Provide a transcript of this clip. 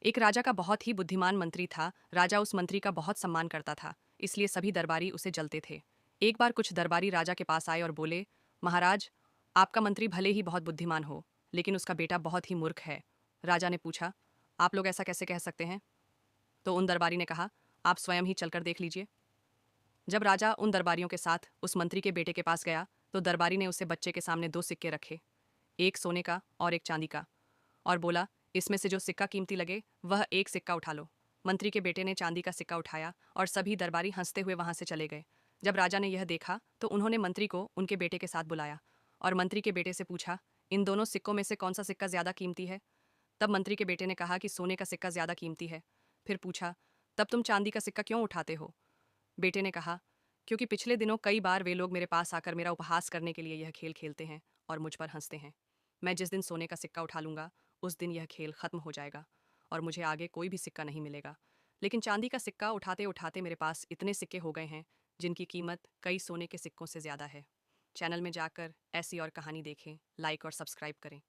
एक राजा का बहुत ही बुद्धिमान मंत्री था। राजा उस मंत्री का बहुत सम्मान करता था, इसलिए सभी दरबारी उसे जलते थे। एक बार कुछ दरबारी राजा के पास आए और बोले, महाराज, आपका मंत्री भले ही बहुत बुद्धिमान हो, लेकिन उसका बेटा बहुत ही मूर्ख है। राजा ने पूछा, आप लोग ऐसा कैसे कह सकते हैं? तो उन दरबारी ने कहा, आप स्वयं ही चलकर देख लीजिए। जब राजा उन दरबारियों के साथ उस मंत्री के बेटे के पास गया, तो दरबारी ने उसे बच्चे के सामने दो सिक्के रखे, एक सोने का और एक चांदी का, और बोला, इसमें से जो सिक्का कीमती लगे वह एक सिक्का उठा लो। मंत्री के बेटे ने चांदी का सिक्का उठाया और सभी दरबारी हंसते हुए वहां से चले गए। जब राजा ने यह देखा तो उन्होंने मंत्री को उनके बेटे के साथ बुलाया और मंत्री के बेटे से पूछा, इन दोनों सिक्कों में से कौन सा सिक्का ज्यादा कीमती है? तब मंत्री के बेटे ने कहा कि सोने का सिक्का ज्यादा कीमती है। फिर पूछा, तब तुम चांदी का सिक्का क्यों उठाते हो? बेटे ने कहा, क्योंकि पिछले दिनों कई बार वे लोग मेरे पास आकर मेरा उपहास करने के लिए यह खेल खेलते हैं और मुझ पर हंसते हैं। मैं जिस दिन सोने का सिक्का उठा लूंगा उस दिन यह खेल खत्म हो जाएगा और मुझे आगे कोई भी सिक्का नहीं मिलेगा। लेकिन चांदी का सिक्का उठाते उठाते मेरे पास इतने सिक्के हो गए हैं जिनकी कीमत कई सोने के सिक्कों से ज़्यादा है। चैनल में जाकर ऐसी और कहानी देखें, लाइक और सब्सक्राइब करें।